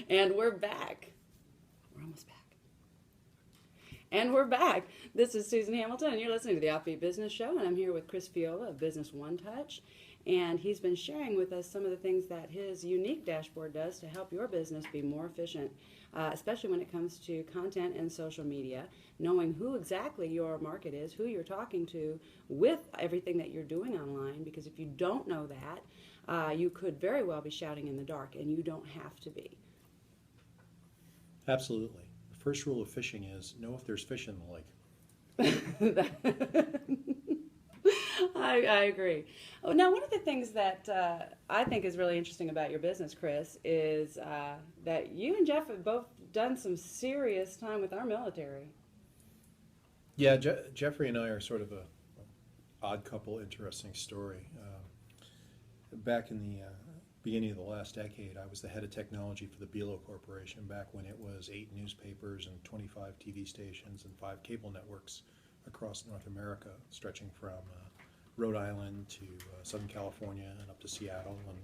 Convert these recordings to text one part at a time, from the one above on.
And we're back. We're almost back. And we're back. This is Susan Hamilton, and you're listening to the Offbeat Business Show. And I'm here with Chris Feola of Business One Touch. And he's been sharing with us some of the things that his unique dashboard does to help your business be more efficient, especially when it comes to content and social media, knowing who exactly your market is, who you're talking to with everything that you're doing online. Because if you don't know that, you could very well be shouting in the dark, and you don't have to be. Absolutely. The first rule of fishing is know if there's fish in the lake. I agree. Oh, now, one of the things that I think is really interesting about your business, Chris, is that you and Jeff have both done some serious time with our military. Yeah, Jeffrey and I are sort of a odd couple, interesting story. Back in the beginning of the last decade, I was the head of technology for the Bealo Corporation back when it was 8 newspapers and 25 TV stations and 5 cable networks across North America, stretching from Rhode Island to Southern California and up to Seattle and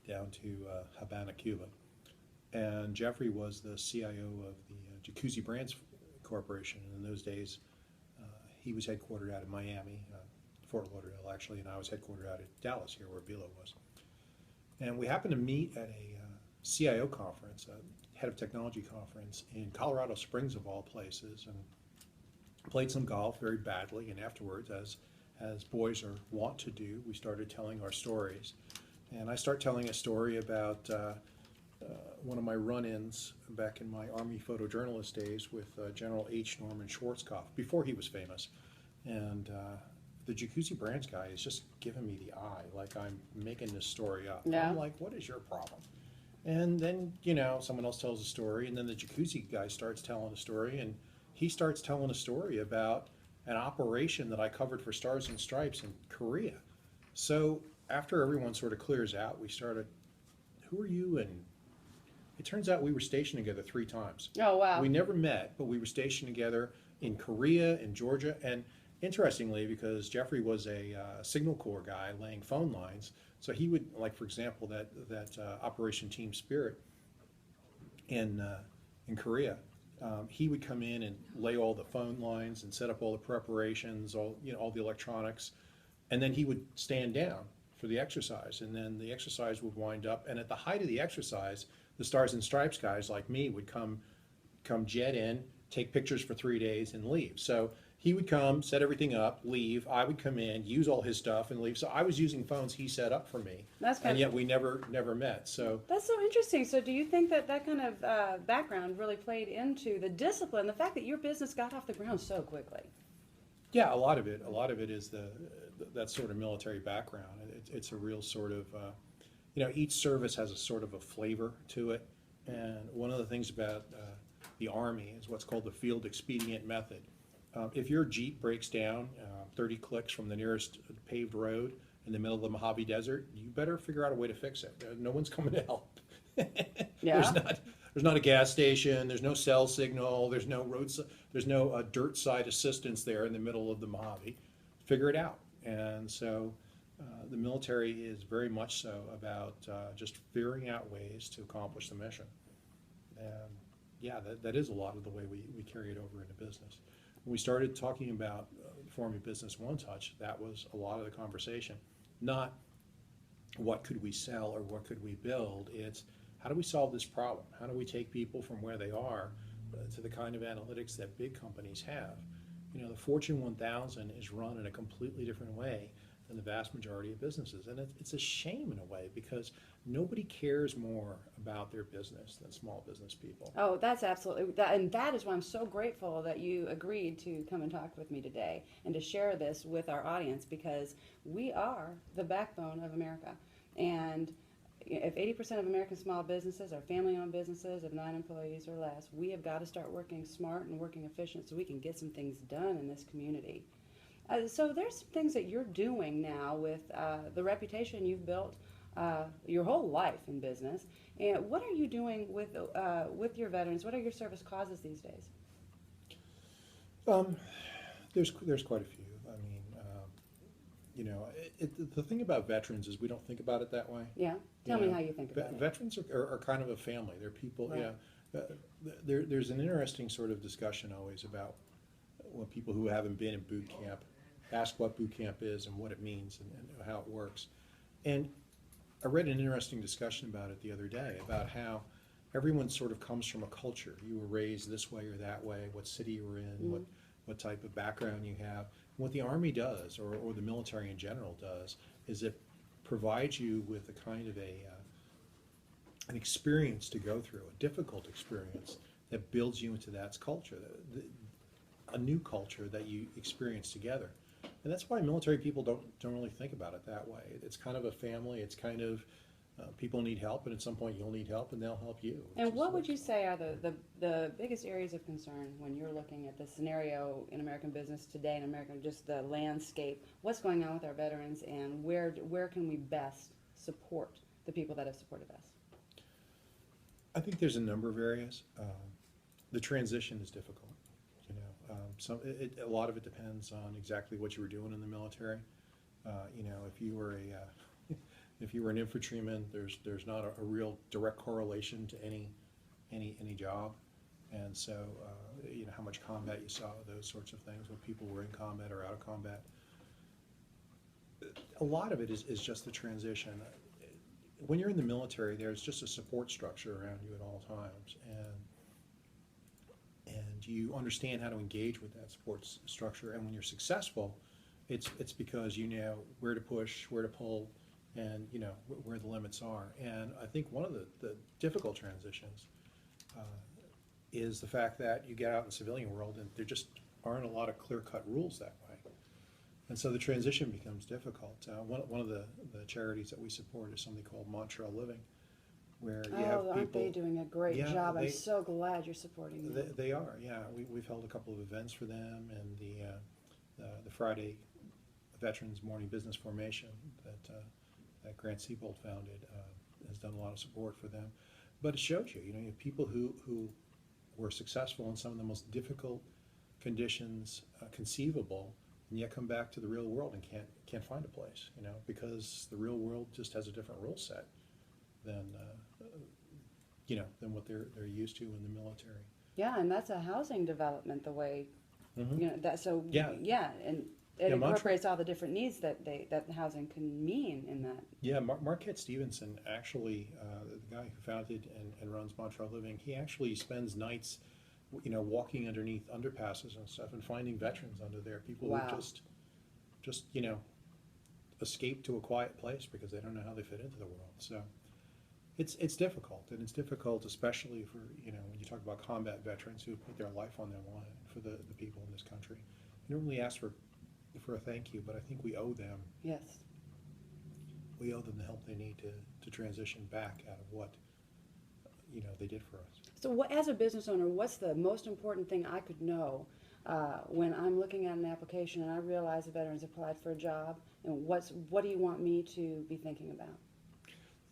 down to Havana, Cuba. And Jeffrey was the CIO of the Jacuzzi Brands Corporation. And in those days, he was headquartered out of Miami, Fort Lauderdale actually, and I was headquartered out of Dallas here where Bealo was. And we happened to meet at a CIO conference, a head of technology conference in Colorado Springs of all places, and played some golf very badly. And afterwards, as boys are wont to do, we started telling our stories. And I start telling a story about one of my run-ins back in my Army photojournalist days with General H. Norman Schwarzkopf, before he was famous. And the Jacuzzi Brands guy is just giving me the eye, like I'm making this story up. Yeah. I'm like, what is your problem? And then, someone else tells a story, and then the Jacuzzi guy starts telling a story, and he starts telling a story about an operation that I covered for Stars and Stripes in Korea. So after everyone sort of clears out, we started, who are you? And it turns out we were stationed together 3 times. Oh, wow. We never met, but we were stationed together in Korea, in Georgia, and interestingly, because Jeffrey was a Signal Corps guy laying phone lines, so he would, like for example, that Operation Team Spirit in Korea, he would come in and lay all the phone lines and set up all the preparations, all the electronics, and then he would stand down for the exercise, and then the exercise would wind up, and at the height of the exercise, the Stars and Stripes guys like me would come jet in, take pictures for 3 days, and leave. So he would come, set everything up, leave. I would come in, use all his stuff, and leave. So I was using phones he set up for me, and yet we never met. So that's so interesting. So do you think that kind of background really played into the discipline, the fact that your business got off the ground so quickly? Yeah, a lot of it is that sort of military background. It's a real sort of, each service has a sort of a flavor to it. And one of the things about the Army is what's called the field expedient method. If your Jeep breaks down 30 clicks from the nearest paved road in the middle of the Mojave Desert, you better figure out a way to fix it. No one's coming to help. Yeah. There's not a gas station. There's no cell signal. There's no dirt side assistance there in the middle of the Mojave. Figure it out. And so the military is very much so about just figuring out ways to accomplish the mission. And yeah, that is a lot of the way we carry it over into business. When we started talking about forming Business One Touch, that was a lot of the conversation. Not what could we sell or what could we build, it's how do we solve this problem? How do we take people from where they are to the kind of analytics that big companies have? The Fortune 1000 is run in a completely different way than the vast majority of businesses. And it's a shame in a way because nobody cares more about their business than small business people. Oh, that's absolutely, and that is why I'm so grateful that you agreed to come and talk with me today and to share this with our audience, because we are the backbone of America. And if 80% of American small businesses are family-owned businesses of 9 employees or less, we have got to start working smart and working efficient so we can get some things done in this community. So there's some things that you're doing now with the reputation you've built your whole life in business. And what are you doing with your veterans? What are your service causes these days? There's quite a few. I mean, The thing about veterans is we don't think about it that way. Yeah. Tell me how you think about it. Veterans are kind of a family. They're people, Right. there's an interesting sort of discussion always about when people who haven't been in boot camp ask what boot camp is and what it means and how it works. And I read an interesting discussion about it the other day, about how everyone sort of comes from a culture. You were raised this way or that way, what city you were in, what type of background you have. What the Army does, or the military in general does, is it provides you with a kind of an experience to go through, a difficult experience that builds you into that culture, a new culture that you experience together. And that's why military people don't really think about it that way. It's kind of a family. It's kind of people need help, and at some point you'll need help, and they'll help you. And what would you say are the biggest areas of concern when you're looking at the scenario in American business today, in America, just the landscape? What's going on with our veterans, and where can we best support the people that have supported us? I think there's a number of areas. The transition is difficult. A lot of it depends on exactly what you were doing in the military. If you were if you were an infantryman, there's not a real direct correlation to any job, and so how much combat you saw, those sorts of things, when people were in combat or out of combat. A lot of it is just the transition. When you're in the military, there's just a support structure around you at all times, and you understand how to engage with that support structure. And when you're successful, it's because you know where to push, where to pull, and where the limits are. And I think one of the difficult transitions is the fact that you get out in the civilian world and there just aren't a lot of clear-cut rules that way. And so the transition becomes difficult. One of the charities that we support is something called Montreal Living, where you have people. Aren't they doing a great job? I'm so glad you're supporting them. They are, yeah. We've held a couple of events for them, and the Friday Veterans Morning Business Formation that Grant Siebold founded has done a lot of support for them. But it shows you have people who were successful in some of the most difficult conditions conceivable, and yet come back to the real world and can't find a place, because the real world just has a different rule set than what they're used to in the military. Yeah, and that's a housing development, the way that. So yeah, and it incorporates all the different needs that housing can mean in that. Yeah, Marquette Stevenson, actually, the guy who founded and runs Montreal Living, he actually spends nights walking underneath underpasses and stuff and finding veterans under there, people who just escape to a quiet place because they don't know how they fit into the world. So it's difficult, and it's difficult especially for when you talk about combat veterans who put their life on the line for the people in this country. You don't really ask for a thank you, but I think we owe them. Yes. We owe them the help they need to transition back out of what they did for us. So as a business owner, what's the most important thing I could know when I'm looking at an application and I realize a veteran's applied for a job, and what do you want me to be thinking about?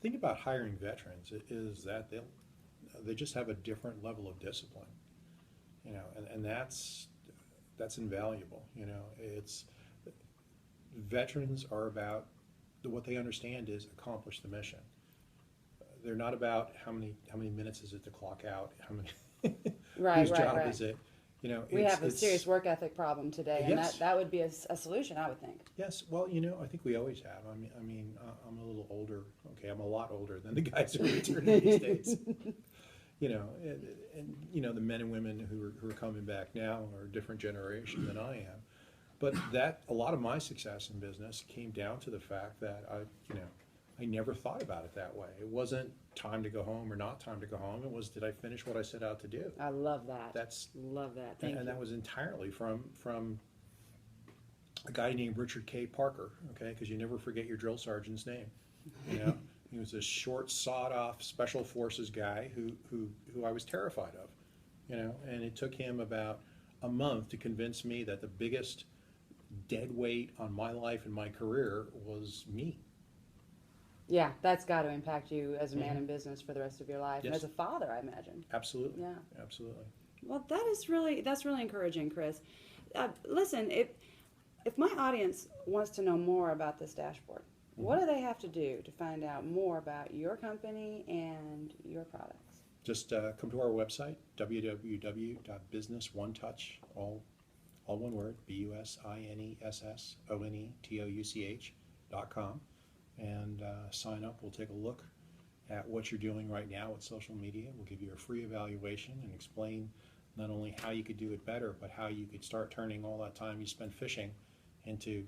The thing about hiring veterans is that they just have a different level of discipline, and that's invaluable. It's veterans are about what they understand is accomplish the mission. They're not about how many minutes is it to clock out, how many whose job is it. We have a serious work ethic problem today, and that would be a solution, I would think. Yes, well, I think we always have. I mean, I'm a little older. Okay, I'm a lot older than the guys who are returning these days. And the men and women who are coming back now are a different generation than I am. But a lot of my success in business came down to the fact that I never thought about it that way. It wasn't time to go home or not time to go home. It was, did I finish what I set out to do? I love that. Love that. Thank you. And that was entirely from a guy named Richard K. Parker, okay, because you never forget your drill sergeant's name. He was a short, sawed-off special forces guy who I was terrified of, and it took him about a month to convince me that the biggest dead weight on my life and my career was me. Yeah, that's got to impact you as a man in business for the rest of your life, and Yes. as a father, I imagine. Absolutely. Yeah. Absolutely. Well, that's really encouraging, Chris. Listen, If my audience wants to know more about this dashboard, what do they have to do to find out more about your company and your products? Just come to our website, www.businessonetouch, all one word, businessonetouch.com, and sign up. We'll take a look at what you're doing right now with social media. We'll give you a free evaluation and explain not only how you could do it better, but how you could start turning all that time you spend fishing into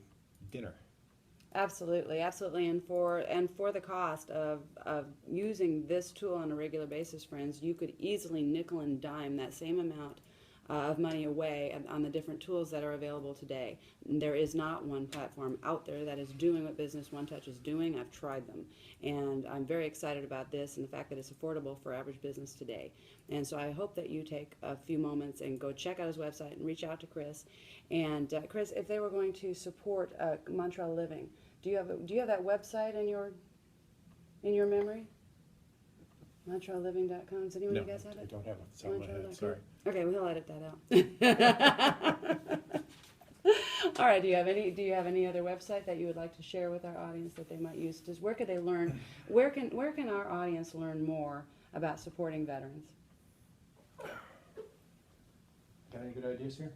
dinner. Absolutely, absolutely, and for the cost of using this tool on a regular basis, friends, you could easily nickel and dime that same amount of money away on the different tools that are available today. There is not one platform out there that is doing what Business One Touch is doing. I've tried them, and I'm very excited about this and the fact that it's affordable for average business today. And so I hope that you take a few moments and go check out his website and reach out to Chris. And Chris, if they were going to support Montreal Living, do you have that website in your memory? MontrealLiving.com. Does anyone No, of you guys have it? I don't have it. It's on my head. Sorry. Okay, we'll edit that out. All right. Do you have any other website that you would like to share with our audience that they might use? Just where could they learn? Where can our audience learn more about supporting veterans? Got any good ideas here?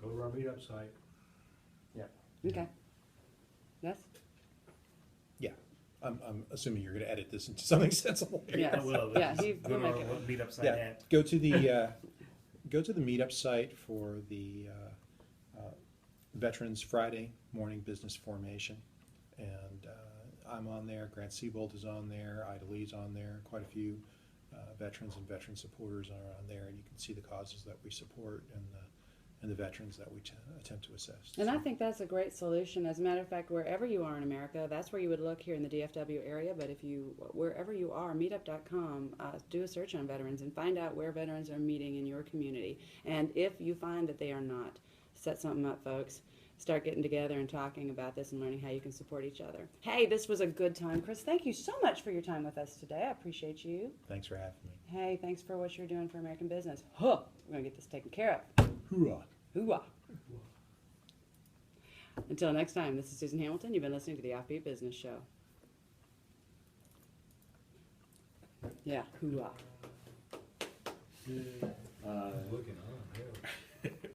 Go to our meetup site. Yeah. Okay. Yes. Yeah. I'm assuming you're going to edit this into something sensible. Yes. I will. Yeah, Go he'll to make our it. meetup site Yeah. at. Go to the meetup site for the Veterans Friday morning business formation, and I'm on there. Grant Siebold is on there. Ida Lee's on there. Quite a few veterans and veteran supporters are on there, and you can see the causes that we support and the veterans that we attempt to assist. And I think that's a great solution. As a matter of fact, wherever you are in America, that's where you would look here in the DFW area. But wherever you are, meetup.com, do a search on veterans and find out where veterans are meeting in your community. And if you find that they are not, set something up, folks. Start getting together and talking about this and learning how you can support each other. Hey, this was a good time. Chris, thank you so much for your time with us today. I appreciate you. Thanks for having me. Hey, thanks for what you're doing for American business. Huh, we're going to get this taken care of. Hoorah. Hoorah. Until next time, this is Susan Hamilton. You've been listening to the Offbeat Business Show. Yeah, hoorah. Looking on, hell.